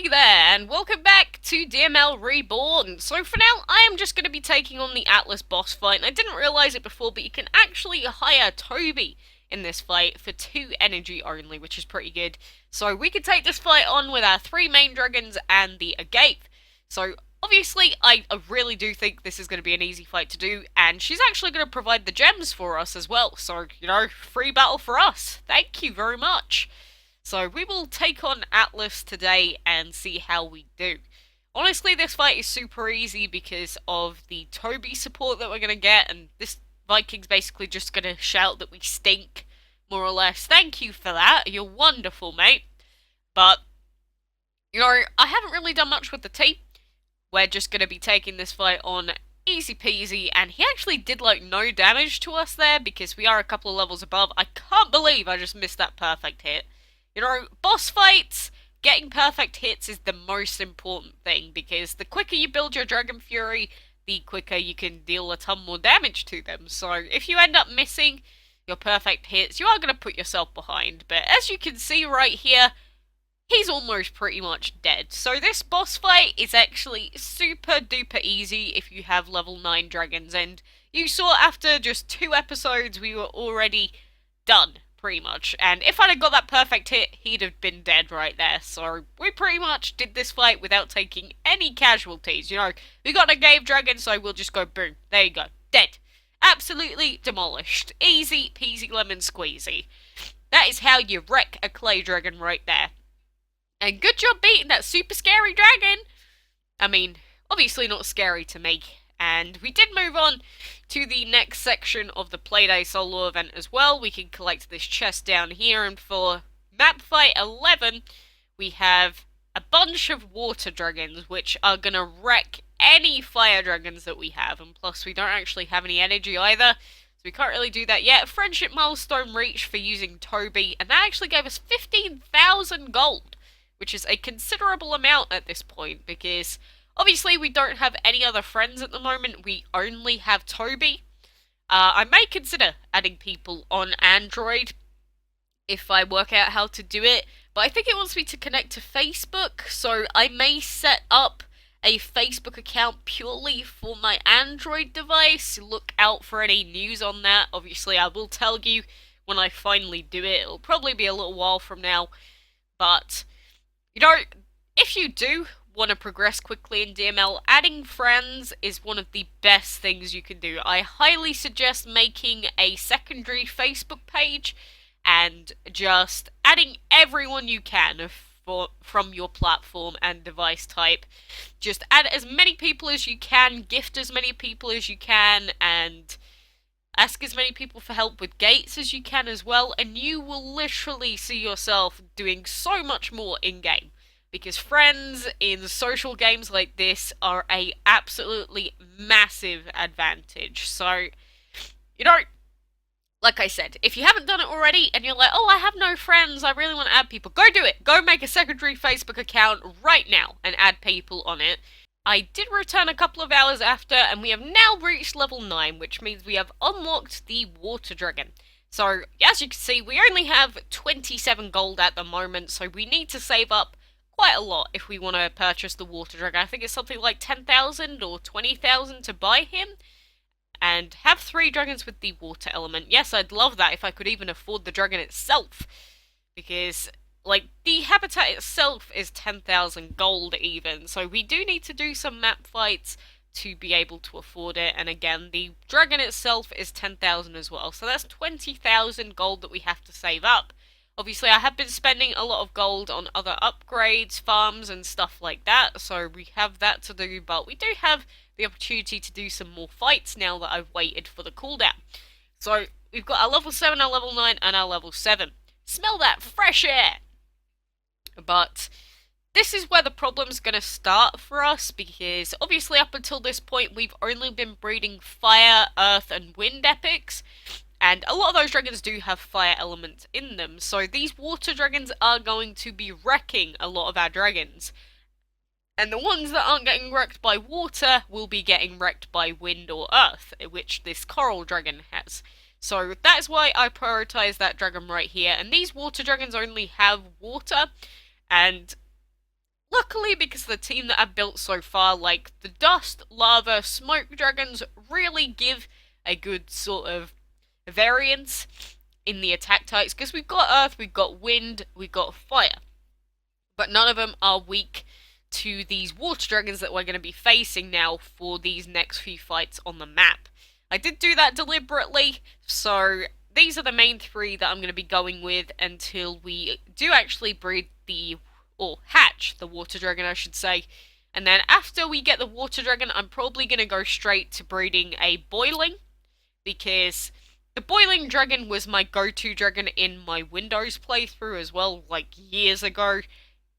Hey there, and welcome back to DML Reborn. So for now, I am just going to be taking on the Atlas boss fight, and I didn't realise it before, but you can actually hire Toby in this fight for 2 energy only, which is pretty good. So we can take this fight on with our 3 main dragons and the Agave. So obviously, I really do think this is going to be an easy fight to do, and she's actually going to provide the gems for us as well. So, free battle for us. Thank you very much. So we will take on Atlas today and see how we do. Honestly, this fight is super easy because of the Toby support that we're going to get, and this Viking's basically just going to shout that we stink, more or less. Thank you for that, you're wonderful, mate. But, I haven't really done much with the team. We're just going to be taking this fight on easy peasy, and he actually did, no damage to us there because we are a couple of levels above. I can't believe I just missed that perfect hit. Boss fights, getting perfect hits is the most important thing, because the quicker you build your Dragon Fury, the quicker you can deal a ton more damage to them. So if you end up missing your perfect hits, you are going to put yourself behind. But as you can see right here, he's almost pretty much dead. So this boss fight is actually super duper easy if you have level 9 dragons, and you saw after just 2 episodes we were already done, pretty much. And if I'd have got that perfect hit, he'd have been dead right there. So we pretty much did this fight without taking any casualties. We got a Agave dragon, so we'll just go boom. There you go. Dead. Absolutely demolished. Easy peasy lemon squeezy. That is how you wreck a clay dragon right there. And good job beating that super scary dragon. I mean, obviously not scary to me. And we did move on to the next section of the Playday solo event as well. We can collect this chest down here, and for map fight 11, we have a bunch of water dragons, which are gonna wreck any fire dragons that we have, and plus we don't actually have any energy either, so we can't really do that yet. Friendship milestone reached for using Toby, and that actually gave us 15,000 gold, which is a considerable amount at this point, because obviously we don't have any other friends at the moment, we only have Toby. I may consider adding people on Android if I work out how to do it, but I think it wants me to connect to Facebook, so I may set up a Facebook account purely for my Android device. Look out for any news on that. Obviously I will tell you when I finally do it. It'll probably be a little while from now, but if you do want to progress quickly in DML, adding friends is one of the best things you can do. I highly suggest making a secondary Facebook page and just adding everyone you can from your platform and device type. Just add as many people as you can, gift as many people as you can, and ask as many people for help with gates as you can as well, and you will literally see yourself doing so much more in-game. Because friends in social games like this are a absolutely massive advantage. So, like I said, if you haven't done it already and you're like, oh, I have no friends, I really want to add people, go do it. Go make a secondary Facebook account right now and add people on it. I did return a couple of hours after, and we have now reached level 9, which means we have unlocked the water dragon. So, as you can see, we only have 27 gold at the moment, so we need to save up quite a lot if we want to purchase the water dragon. I think it's something like 10,000 or 20,000 to buy him, and have 3 dragons with the water element. Yes, I'd love that if I could even afford the dragon itself, because the habitat itself is 10,000 gold even, so we do need to do some map fights to be able to afford it. And again, the dragon itself is 10,000 as well, so that's 20,000 gold that we have to save up. Obviously, I have been spending a lot of gold on other upgrades, farms, and stuff like that, so we have that to do, but we do have the opportunity to do some more fights now that I've waited for the cooldown. So, we've got our level 7, our level 9, and our level 7. Smell that fresh air! But this is where the problem's going to start for us, because obviously up until this point we've only been breeding fire, earth, and wind epics. And a lot of those dragons do have fire elements in them, so these water dragons are going to be wrecking a lot of our dragons. And the ones that aren't getting wrecked by water will be getting wrecked by wind or earth, which this coral dragon has. So that's why I prioritize that dragon right here. And these water dragons only have water, and luckily, because of the team that I've built so far, like the dust, lava, smoke dragons really give a good sort of variance in the attack types, because we've got earth, we've got wind, we've got fire, but none of them are weak to these water dragons that we're going to be facing now for these next few fights on the map. I did do that deliberately, so these are the main three that I'm going to be going with until we do actually breed or hatch the water dragon, I should say. And then after we get the water dragon, I'm probably going to go straight to breeding a boiling, because the boiling dragon was my go-to dragon in my Windows playthrough as well, like years ago.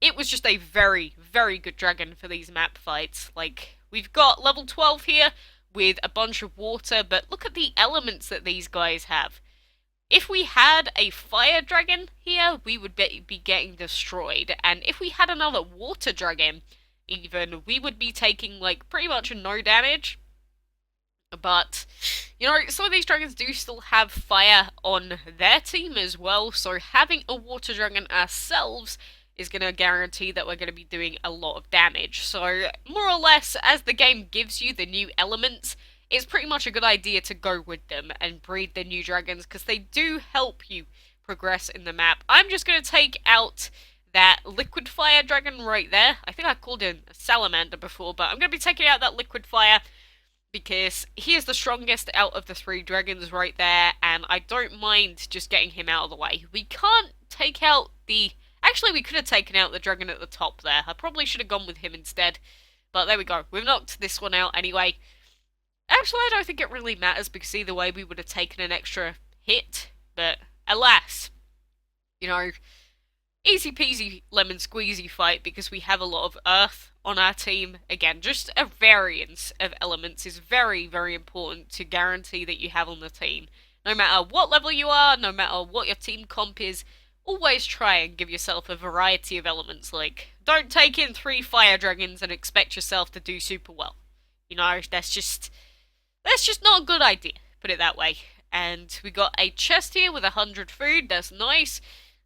It was just a very, very good dragon for these map fights. Like, we've got level 12 here with a bunch of water, but look at the elements that these guys have. If we had a fire dragon here, we would be getting destroyed. And if we had another water dragon, even, we would be taking, like, pretty much no damage. But, you know, some of these dragons do still have fire on their team as well, so having a water dragon ourselves is going to guarantee that we're going to be doing a lot of damage. So, more or less, as the game gives you the new elements, it's pretty much a good idea to go with them and breed the new dragons, because they do help you progress in the map. I'm just going to take out that liquid fire dragon right there. I think I called him a salamander before, but I'm going to be taking out that liquid fire because he is the strongest out of the three dragons right there, and I don't mind just getting him out of the way. We can't take out the... Actually, we could have taken out the dragon at the top there. I probably should have gone with him instead. But there we go. We've knocked this one out anyway. Actually, I don't think it really matters, because either way we would have taken an extra hit. But alas, you know, easy peasy lemon squeezy fight, because we have a lot of earth on our team. Again, just a variance of elements is very, very important to guarantee that you have on the team. No matter what level you are, no matter what your team comp is, always try and give yourself a variety of elements. Like, don't take in 3 fire dragons and expect yourself to do super well. You know, that's just not a good idea, put it that way. And we got a chest here with 100 food, that's nice.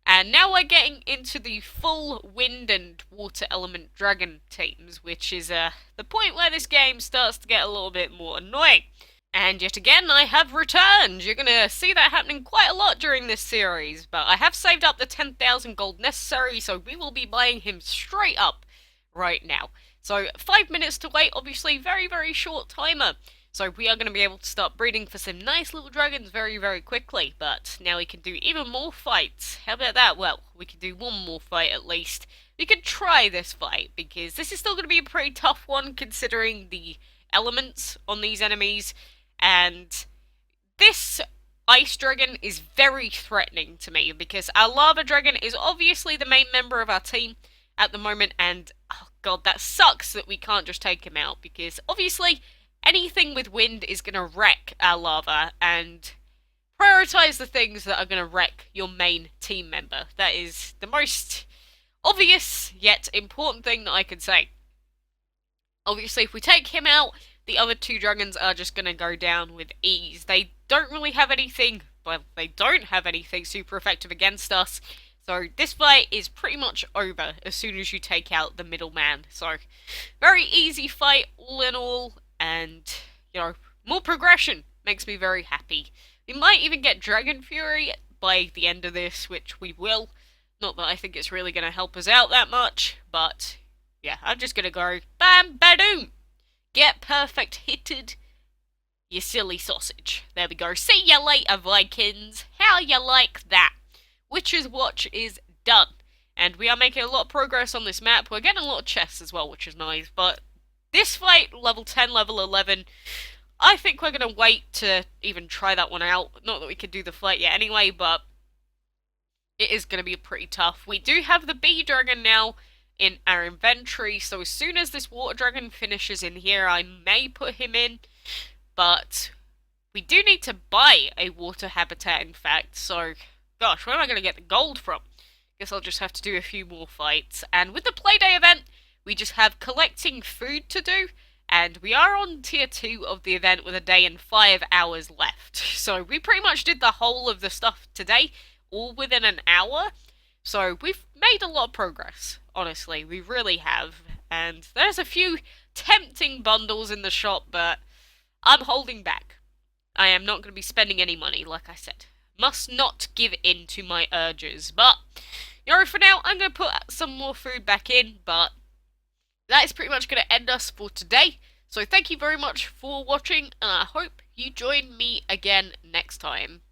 And now we're getting into the full wind and water element dragon teams, which is the point where this game starts to get a little bit more annoying. And yet again, I have returned. You're going to see that happening quite a lot during this series, but I have saved up the 10,000 gold necessary, so we will be buying him straight up right now. So 5 minutes to wait, obviously very, very short timer. So we are going to be able to start breeding for some nice little dragons very, very quickly. But now we can do even more fights. How about that? Well, we can do one more fight at least. We could try this fight, because this is still going to be a pretty tough one considering the elements on these enemies. And this ice dragon is very threatening to me, because our lava dragon is obviously the main member of our team at the moment. And, oh god, that sucks that we can't just take him out, because obviously anything with wind is going to wreck our lava, and prioritize the things that are going to wreck your main team member. That is the most obvious yet important thing that I can say. Obviously, if we take him out, the other 2 dragons are just going to go down with ease. They don't really have anything, well, they don't have anything super effective against us. So this fight is pretty much over as soon as you take out the middleman. So, very easy fight all in all. And, you know, more progression makes me very happy. We might even get Dragon Fury by the end of this, which we will. Not that I think it's really going to help us out that much, but yeah, I'm just going to go bam, badoom. Get perfect hitted, you silly sausage. There we go. See ya later, Vikings. How ya like that? Witch's Watch is done. And we are making a lot of progress on this map. We're getting a lot of chests as well, which is nice, but this fight, level 10, level 11, I think we're going to wait to even try that one out. Not that we could do the fight yet anyway, but it is going to be pretty tough. We do have the bee dragon now in our inventory, so as soon as this water dragon finishes in here, I may put him in, but we do need to buy a water habitat, in fact, so, gosh, where am I going to get the gold from? Guess I'll just have to do a few more fights. And with the Playday event, we just have collecting food to do, and we are on tier 2 of the event with a day and 5 hours left. So we pretty much did the whole of the stuff today, all within an hour. So we've made a lot of progress Honestly, we really have. And there's a few tempting bundles in the shop, but I'm holding back. I am not going to be spending any money, like I said. Must not give in to my urges. But, for now, I'm going to put some more food back in, but that is pretty much going to end us for today. So thank you very much for watching, and I hope you join me again next time.